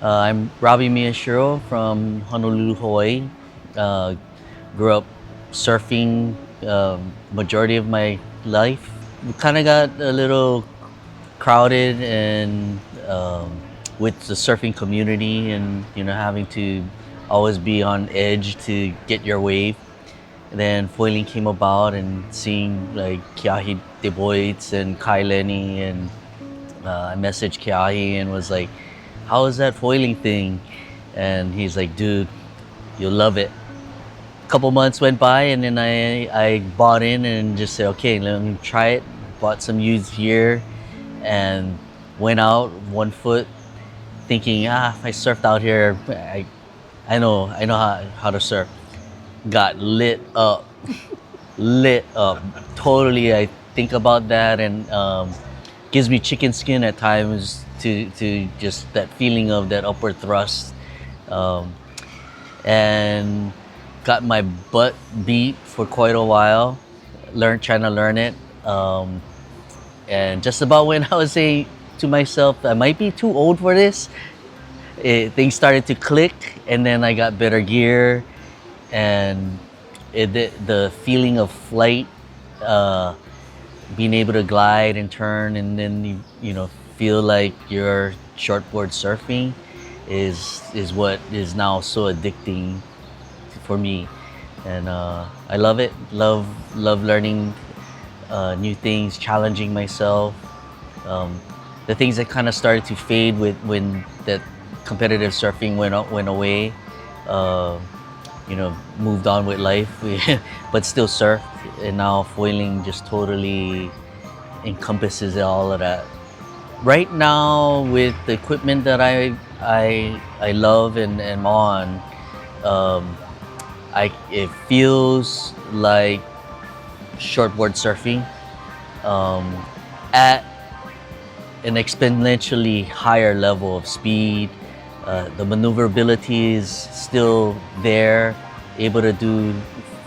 I'm Robby Miyashiro from Honolulu, Hawaii. Uh, Grew up surfing majority of my life. We kind of got a little crowded and with the surfing community, and having to always be on edge to get your wave. And then foiling came about, and seeing like Keahi devotes and Kai Lenny, and I messaged Keahi and was like, "How is that foiling thing?" And he's like, "Dude, you'll love it." A couple months went by, and then I bought in and just said, "Okay, let me try it." Bought some used gear and went out 1 foot, thinking, if I surfed out here, I know how to surf. Got lit up, lit up. Totally, I think about that, and gives me chicken skin at times to just that feeling of that upward thrust, um, and got my butt beat for quite a while. Trying to learn it, and just about when I was saying to myself, I might be too old for this, things started to click, and then I got better gear, and the feeling of flight, uh, being able to glide and turn, and then you feel like you're shortboard surfing, is what is now so addicting for me, and I love it. Love learning new things, challenging myself. Um, the things that kind of started to fade with when that competitive surfing went away. Uh, Moved on with life, but still surfed, and now foiling just totally encompasses all of that. Right now, with the equipment that I love and am on, um, it feels like shortboard surfing, um, at an exponentially higher level of speed. The maneuverability is still there, able to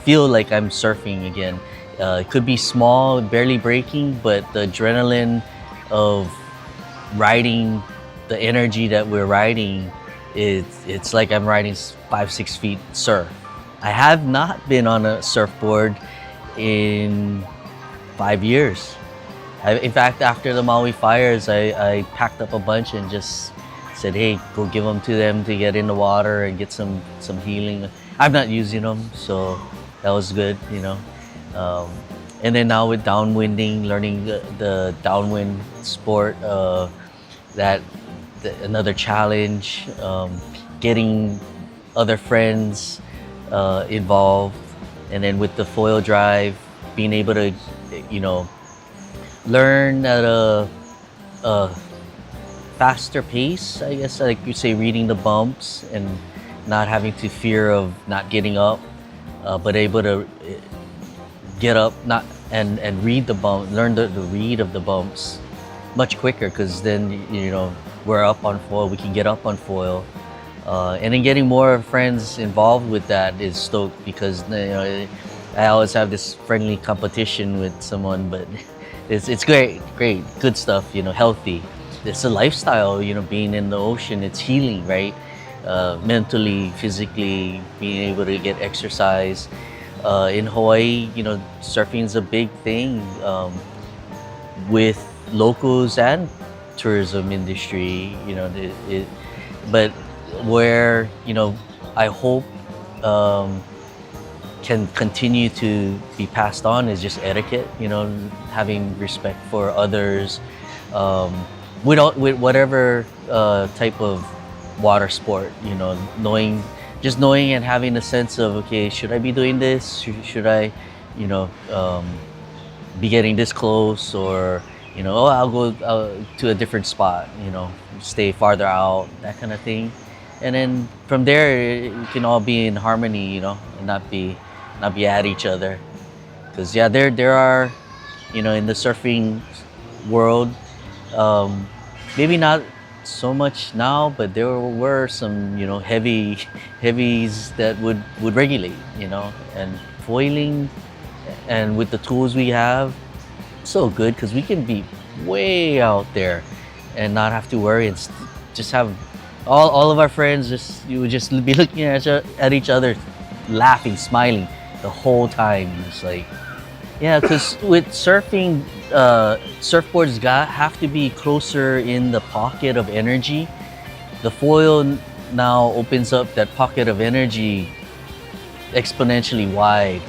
feel like I'm surfing again. It could be small, barely breaking, but the adrenaline of riding, the energy that we're riding, it's like I'm riding 5-6 feet surf. I have not been on a surfboard in 5 years. In fact, after the Maui fires, I packed up a bunch and just said, "Hey, go give them to them to get in the water and get some healing." I'm not using them, so that was good, and then now with downwinding, learning the downwind sport, that another challenge, getting other friends involved, and then with the foil drive, being able to, learn at a faster pace, I guess, like you say, reading the bumps and not having to fear of not getting up, but able to get up, not and read the bump, learn the read of the bumps much quicker, because then we're up on foil, we can get up on foil, and then getting more friends involved with that is stoked, because I always have this friendly competition with someone, but it's great, good stuff, healthy. It's a lifestyle, being in the ocean. It's healing, right? Mentally, physically, being able to get exercise. In Hawaii, surfing is a big thing, with locals and tourism industry. But where I hope can continue to be passed on is just etiquette. Having respect for others. With whatever type of water sport, knowing and having a sense of, okay, should I be doing this? Should I, be getting this close, or I'll go to a different spot, stay farther out, that kind of thing, and then from there we can all be in harmony, and not be at each other, because there are, in the surfing world. Maybe not so much now, but there were some, heavies that would regulate, and foiling, and with the tools we have, so good, because we can be way out there and not have to worry, and just have All of our friends just you would just be looking at each other, laughing, smiling the whole time. It's like, yeah, because with surfing, surfboards have to be closer in the pocket of energy. The foil now opens up that pocket of energy exponentially wide,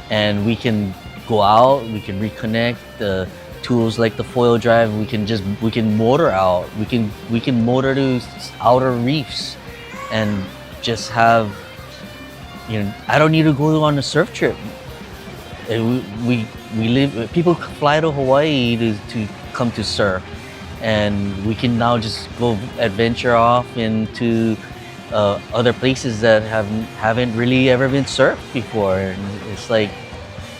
and we can go out, we can reconnect the tools like the foil drive. We can motor out, we can motor to outer reefs and just have, I don't need to go on a surf trip. We live, people fly to Hawaii to come to surf, and we can now just go adventure off into other places that haven't really ever been surfed before. And it's like,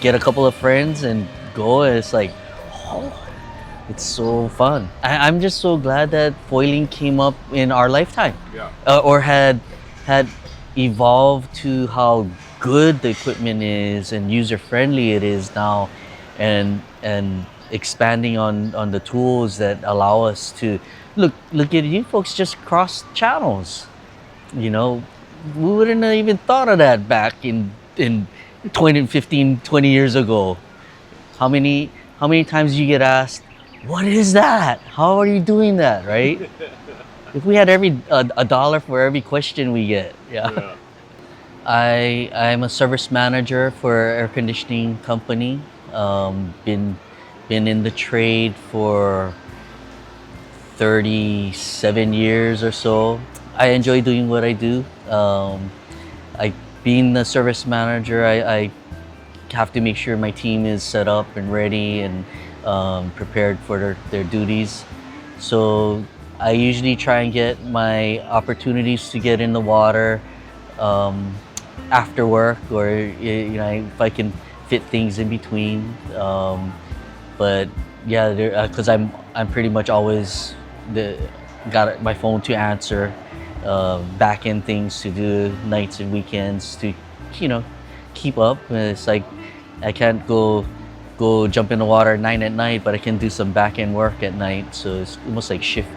get a couple of friends and go, and it's like, oh, it's so fun. I'm just so glad that foiling came up in our lifetime. Yeah. Or had evolved to how good the equipment is and user friendly it is now, and expanding on the tools that allow us to look at you folks just cross channels. We wouldn't have even thought of that back in 20 years ago. How many times you get asked, what is that? How are you doing that, right? If we had a dollar for every question we get. Yeah. I'm a service manager for an air conditioning company. Been in the trade for 37 years or so. I enjoy doing what I do. Being the service manager, I have to make sure my team is set up and ready and prepared for their duties. So I usually try and get my opportunities to get in the water after work, or if I can fit things in between. But yeah, because I'm pretty much always got my phone to answer, back end things to do nights and weekends to keep up. And it's like I can't go jump in the water at 9 at night, but I can do some back end work at night, so it's almost like shift.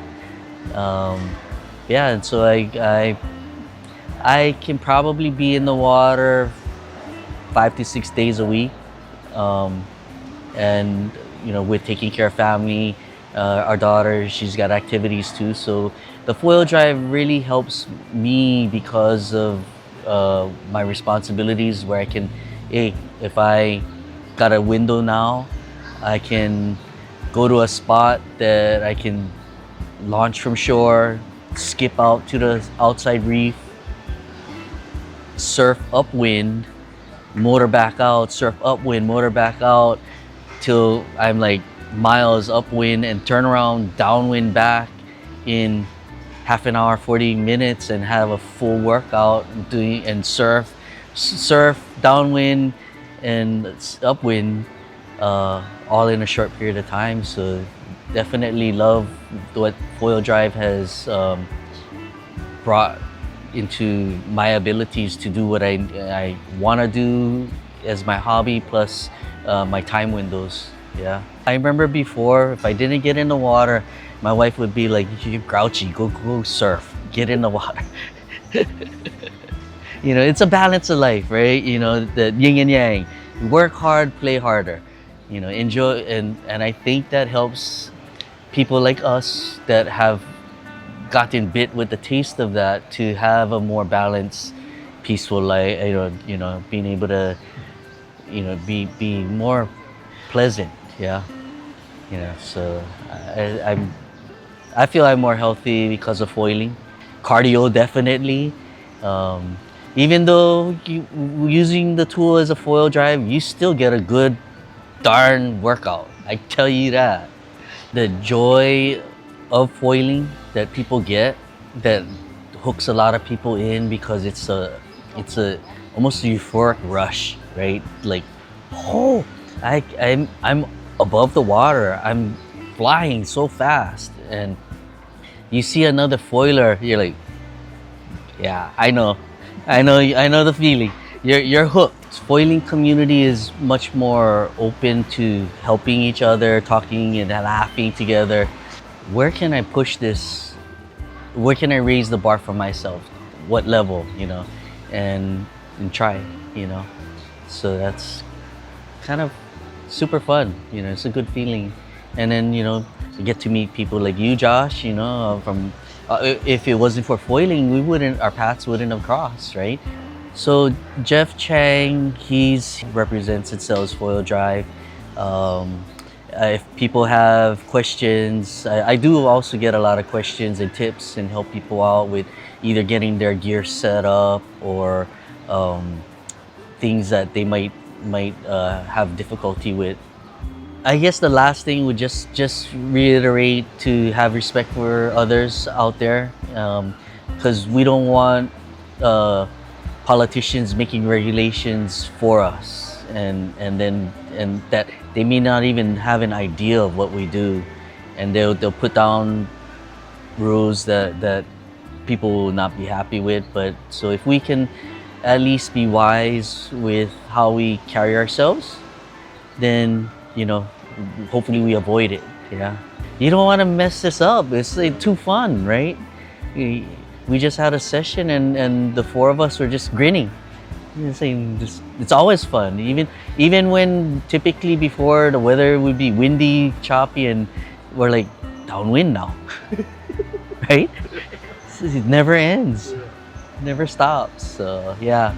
And so I can probably be in the water 5 to 6 days a week, and with taking care of family, our daughter, she's got activities too. So the foil drive really helps me because of my responsibilities, where I can, if I got a window now, I can go to a spot that I can launch from shore, skip out to the outside reef, surf upwind, motor back out, surf upwind, motor back out till I'm like miles upwind, and turn around downwind back in half an hour, 40 minutes, and have a full workout and surf downwind and upwind, all in a short period of time. So definitely love what foil drive has brought into my abilities to do what I want to do as my hobby, plus my time windows. Yeah, I remember before, if I didn't get in the water, my wife would be like, "You're grouchy. Go surf. Get in the water." It's a balance of life, right? The yin and yang. Work hard, play harder. Enjoy, and I think that helps people like us that have gotten bit with the taste of that to have a more balanced, peaceful life. Being able to, be more pleasant. Yeah. So I feel I'm more healthy because of foiling. Cardio, definitely. Even though using the tool as a foil drive, you still get a good darn workout. I tell you that. The joy of foiling that people get, that hooks a lot of people in, because it's a almost a euphoric rush, right? Like, oh, I'm above the water. I'm flying so fast, and you see another foiler, you're like, yeah, I know the feeling. You're hooked. Foiling community is much more open to helping each other, talking and laughing together. Where can I push this where can I raise the bar for myself? What level, and try, you know. So that's kind of super fun. It's a good feeling. And then you get to meet people like you, Josh. From if it wasn't for foiling, our paths wouldn't have crossed, right? So Jeff Chang, he's represents and sells foil drive. Um, if people have questions, I do also get a lot of questions and tips and help people out with either getting their gear set up or um, things that they might have difficulty with. I guess the last thing would just reiterate to have respect for others out there, because we don't want politicians making regulations for us, and that they may not even have an idea of what we do, and they'll put down rules that people will not be happy with. But so if we can at least be wise with how we carry ourselves, then hopefully we avoid it. Yeah, you don't want to mess this up. It's like too fun, right? We just had a session, and the four of us were just grinning. It's always fun, even when typically before the weather would be windy, choppy, and we're like downwind now. Right? It never ends, never stops. So yeah.